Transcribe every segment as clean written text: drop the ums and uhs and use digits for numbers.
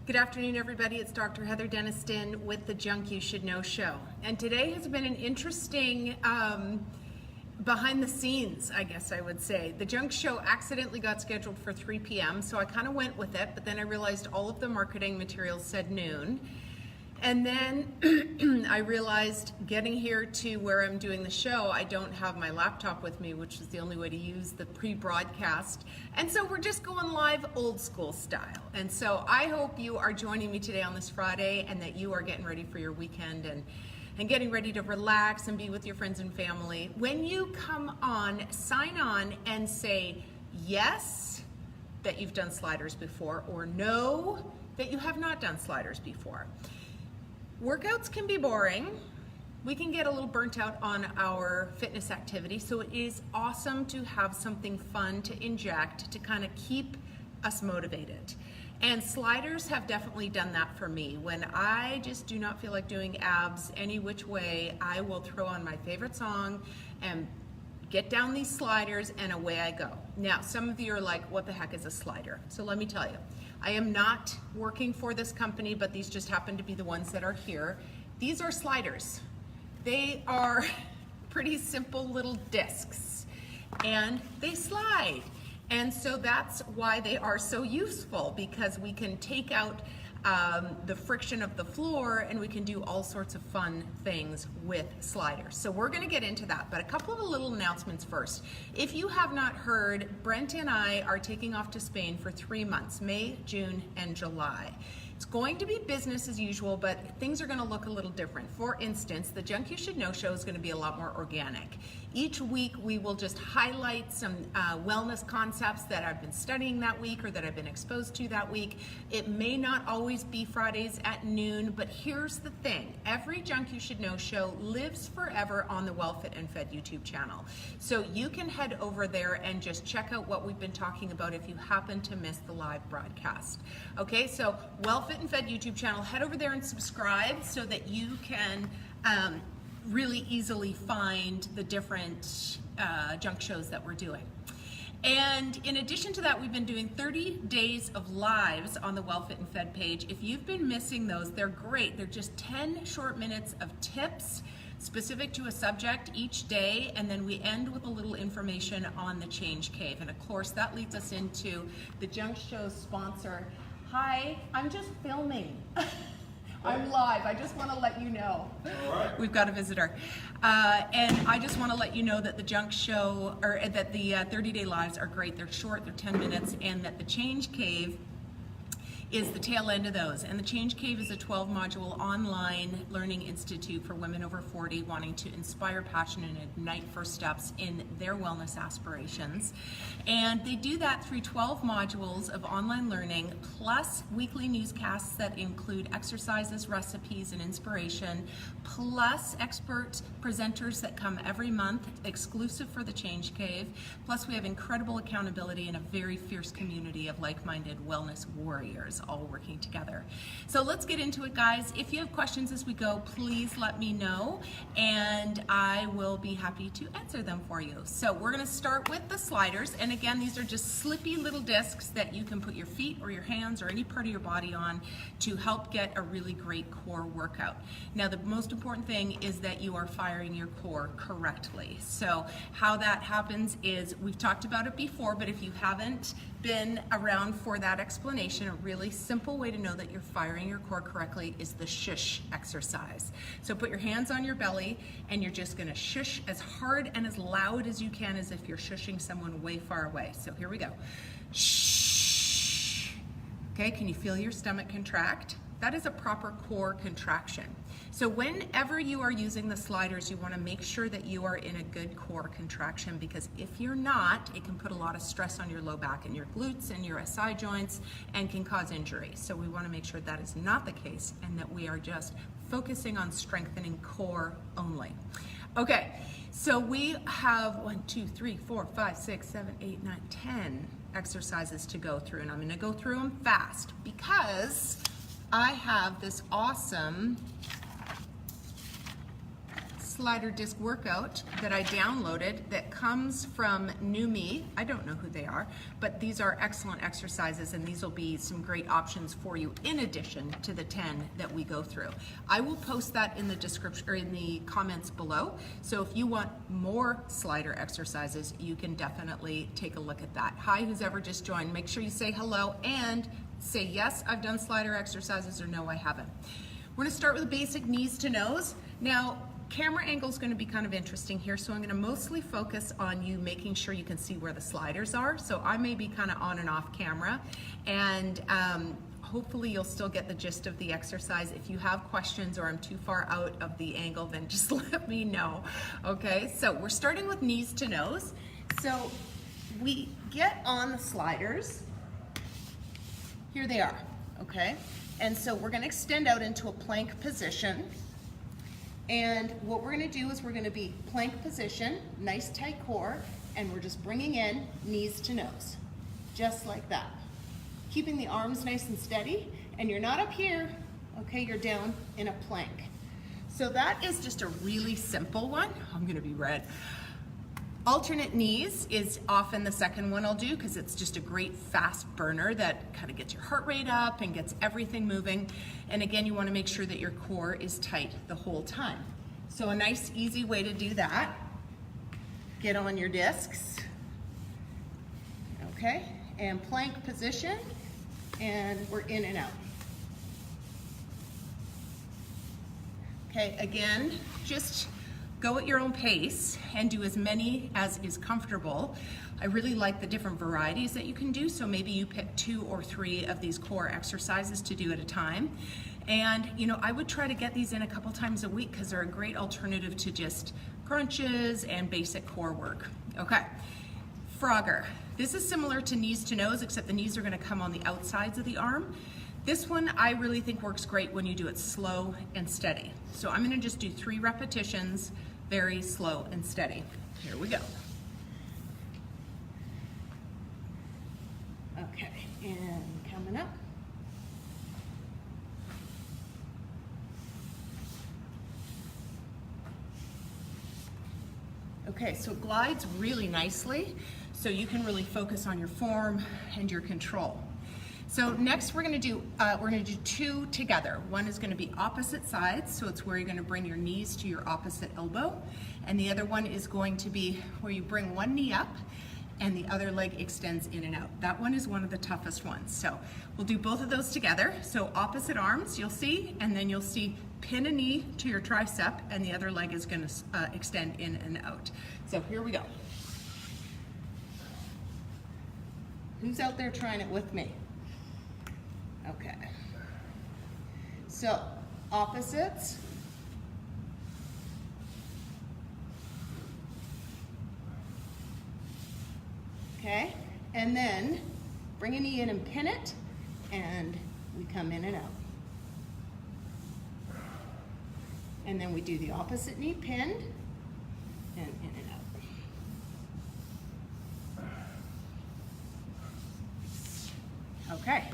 Good afternoon, everybody. It's Dr. Heather Denniston with the Junk You Should Know show. And today has been an interesting behind the scenes, I guess I would say. The Junk show accidentally got scheduled for 3 p.m., so I kind of went with it, but then I realized all of the marketing materials said noon. And then I realized getting here to where I'm doing the show, I don't have my laptop with me, which is the only way to use the pre-broadcast. And so we're just going live old school style. And so I hope you are joining me today on this Friday and that you are getting ready for your weekend and getting ready to relax and be with your friends and family. When you come on, sign on and say yes, that you've done sliders before, or no, that you have not done sliders before. Workouts can be boring. We can get a little burnt out on our fitness activity, so it is awesome to have something fun to inject to kind of keep us motivated. And sliders have definitely done that for me. When I just do not feel like doing abs any which way, I will throw on my favorite song and get down these sliders and away I go. Now, some of you are like, what the heck is a slider? So let me tell you. I am not working for this company, but these just happen to be the ones that are here. These are sliders. They are pretty simple little discs and they slide. And so that's why they are so useful, because we can take out the friction of the floor and we can do all sorts of fun things with sliders. So we're going to get into that, but a couple of little announcements first. If you have not heard, Brent and I are taking off to Spain for 3 months, May, June, and July. It's going to be business as usual, but things are going to look a little different. For instance, the Junk You Should Know show is going to be a lot more organic. Each week we will just highlight some wellness concepts that I've been studying that week or that I've been exposed to that week. It may not always be Fridays at noon, but here's the thing. Every Junk You Should Know show lives forever on the Well Fit and Fed YouTube channel. So you can head over there and just check out what we've been talking about if you happen to miss the live broadcast. Okay, so Well Fit and Fed YouTube channel, head over there and subscribe so that you can really easily find the different junk shows that we're doing. And in addition to that, we've been doing 30 days of lives on the Well Fit and Fed page. If you've been missing those, they're great. They're just 10 short minutes of tips specific to a subject each day, and then we end with a little information on the Change Cave. And of course, that leads us into the junk show's sponsor. Hi, I'm just filming. I'm live. I just want to let you know. All right. We've got a visitor. And I just want to let you know that the junk show, or that the 30-day lives are great. They're short, they're 10 minutes, and that the Change Cave is the tail end of those. And the Change Cave is a 12-module online learning institute for women over 40 wanting to inspire passion and ignite first steps in their wellness aspirations. And they do that through 12 modules of online learning, plus weekly newscasts that include exercises, recipes, and inspiration, plus expert presenters that come every month, exclusive for the Change Cave. Plus we have incredible accountability and a very fierce community of like-minded wellness warriors all working together. So let's get into it, guys. If you have questions as we go, please let me know and I will be happy to answer them for you. So we're going to start with the sliders, and again, these are just slippy little discs that you can put your feet or your hands or any part of your body on to help get a really great core workout. Now, the most important thing is that you are firing your core correctly. So how that happens is, we've talked about it before, but if you haven't been around for that explanation, a really simple way to know that you're firing your core correctly is the shush exercise. So put your hands on your belly and you're just going to shush as hard and as loud as you can, as if you're shushing someone way far away. So here we go. Shh. Okay, can you feel your stomach contract? That is a proper core contraction. So whenever you are using the sliders, you want to make sure that you are in a good core contraction, because if you're not, it can put a lot of stress on your low back and your glutes and your SI joints and can cause injury. So we want to make sure that is not the case and that we are just focusing on strengthening core only. Okay, so we have 1, 2, 3, 4, 5, 6, 7, 8, 9, 10 exercises to go through, and I'm going to go through them fast because I have this awesome slider disc workout that I downloaded that comes from New Me. I don't know who they are, but these are excellent exercises, and these will be some great options for you in addition to the 10 that we go through. I will post that in the description or in the comments below. So if you want more slider exercises, you can definitely take a look at that. Hi, who's ever just joined. Make sure you say hello and say yes, I've done slider exercises, or no, I haven't. We're gonna start with the basic knees to nose. Now, camera angle is gonna be kind of interesting here, so I'm gonna mostly focus on you making sure you can see where the sliders are. So I may be kind of on and off camera, and hopefully you'll still get the gist of the exercise. If you have questions or I'm too far out of the angle, then just let me know, okay? So we're starting with knees to nose. So we get on the sliders. Here they are, okay? And so we're gonna extend out into a plank position. And what we're gonna do is we're gonna be plank position, nice tight core, and we're just bringing in knees to nose, just like that. Keeping the arms nice and steady, and you're not up here, okay? You're down in a plank. So that is just a really simple one. I'm gonna be red. Alternate knees is often the second one I'll do because it's just a great fast burner that kind of gets your heart rate up and gets everything moving. And again, you want to make sure that your core is tight the whole time. So a nice easy way to do that, get on your discs, okay, and plank position, and we're in and out. Okay, again, just go at your own pace and do as many as is comfortable. I really like the different varieties that you can do, so maybe you pick 2 or 3 of these core exercises to do at a time. And you know, I would try to get these in a couple times a week because they're a great alternative to just crunches and basic core work. Okay, Frogger. This is similar to knees to nose, except the knees are gonna come on the outsides of the arm. This one I really think works great when you do it slow and steady. So I'm gonna just do 3 repetitions, very slow and steady. Here we go. Okay, and coming up. Okay, so it glides really nicely, so you can really focus on your form and your control. So next we're gonna do 2 together. One is gonna be opposite sides, so it's where you're gonna bring your knees to your opposite elbow. And the other one is going to be where you bring one knee up and the other leg extends in and out. That one is one of the toughest ones. So we'll do both of those together. So opposite arms, you'll see, and then you'll see pin a knee to your tricep and the other leg is gonna extend in and out. So here we go. Who's out there trying it with me? Okay, so opposites, okay, and then bring a knee in and pin it, and we come in and out. And then we do the opposite knee pinned, and in and out. Okay.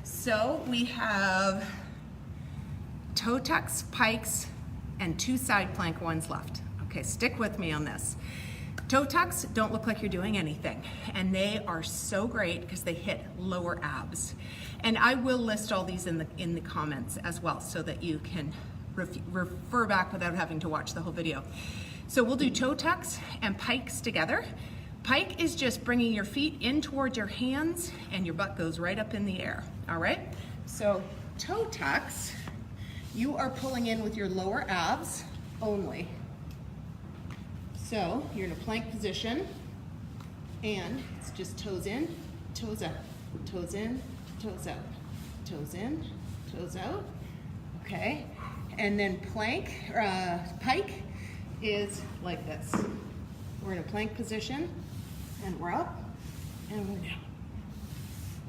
So we have toe tucks, pikes, and 2 side plank ones left. Okay, stick with me on this. Toe tucks don't look like you're doing anything, and they are so great because they hit lower abs. And I will list all these in the comments as well so that you can refer back without having to watch the whole video. So we'll do toe tucks and pikes together. Pike is just bringing your feet in towards your hands and your butt goes right up in the air, all right? So toe tucks, you are pulling in with your lower abs only. So you're in a plank position and it's just toes in, toes out, toes in, toes out, toes in, toes out, okay? And then pike is like this. We're in a plank position, and we're up, and we're down.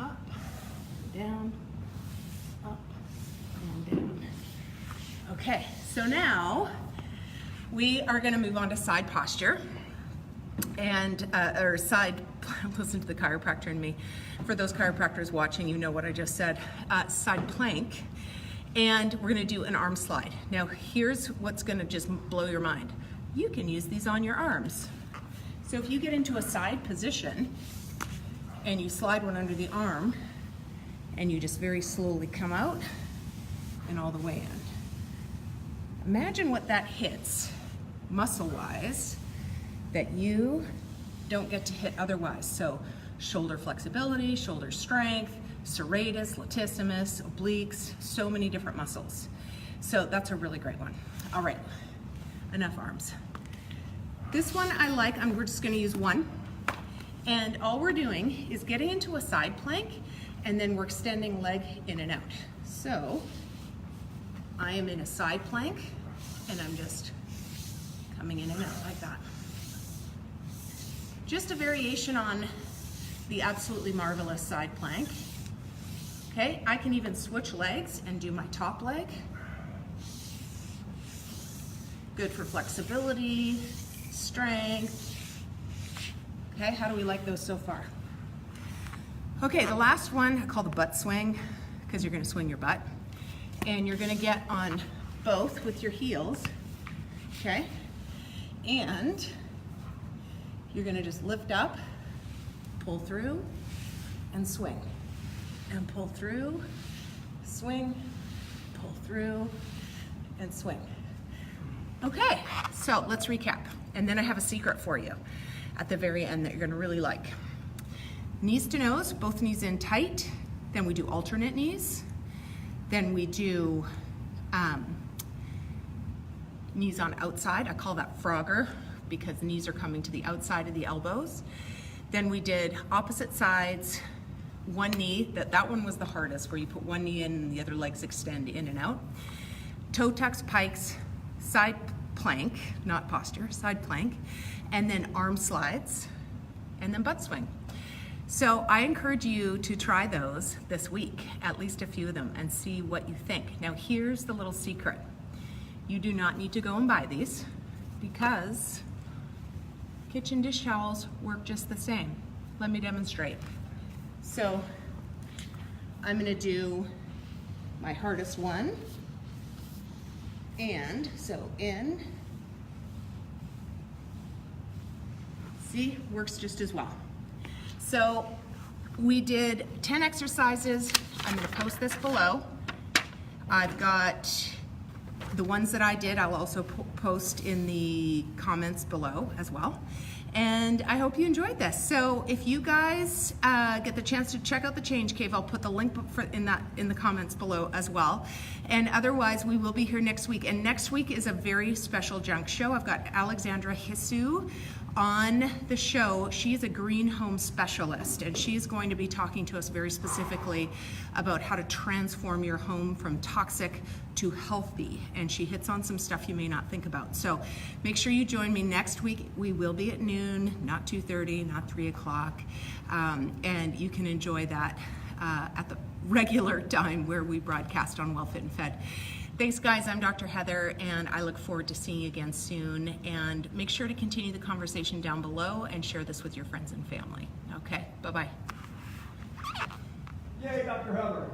Up, down, up, and down. Okay, so now we are gonna move on to side posture, and, or side, listen to the chiropractor in me. For those chiropractors watching, you know what I just said. Side plank. And we're gonna do an arm slide. Now here's what's gonna just blow your mind. You can use these on your arms. So if you get into a side position and you slide one under the arm and you just very slowly come out and all the way in. Imagine what that hits muscle-wise that you don't get to hit otherwise. So shoulder flexibility, shoulder strength, serratus, latissimus, obliques, so many different muscles. So that's a really great one. All right, enough arms. This one I like, we're just gonna use one. And all we're doing is getting into a side plank and then we're extending leg in and out. So I am in a side plank and I'm just coming in and out like that. Just a variation on the absolutely marvelous side plank. Okay, I can even switch legs and do my top leg. Good for flexibility, strength. Okay, how do we like those so far? Okay, the last one I call the butt swing, because you're gonna swing your butt. And you're gonna get on both with your heels, okay? And you're gonna just lift up, pull through, and swing. And pull through, swing, pull through, and swing. Okay, so let's recap. And then I have a secret for you at the very end that you're gonna really like. Knees to nose, both knees in tight. Then we do alternate knees. Then we do knees on outside. I call that Frogger because knees are coming to the outside of the elbows. Then we did opposite sides, one knee, that one was the hardest, where you put one knee in and the other legs extend in and out. Toe tucks, pikes, side plank, not posture, side plank, and then arm slides, and then butt swing. So I encourage you to try those this week, at least a few of them, and see what you think. Now here's the little secret. You do not need to go and buy these because kitchen dish towels work just the same. Let me demonstrate. So I'm gonna do my hardest one. And so in, see, works just as well. So we did 10 exercises. I'm gonna post this below. I've got the ones that I did, I'll also post in the comments below as well. And I hope you enjoyed this. So if you guys get the chance to check out the Change Cave, I'll put the link in the comments below as well. And otherwise, we will be here next week. And next week is a very special junk show. I've got Alexandra Hisu on the show. She is a green home specialist, and she is going to be talking to us very specifically about how to transform your home from toxic to healthy. And she hits on some stuff you may not think about. So make sure you join me next week. We will be at noon, not 2:30, not 3 o'clock. And you can enjoy that at the regular time where we broadcast on Well Fit and Fed. Thanks guys, I'm Dr. Heather, and I look forward to seeing you again soon. And make sure to continue the conversation down below and share this with your friends and family. Okay, bye-bye. Yay, Dr. Heather.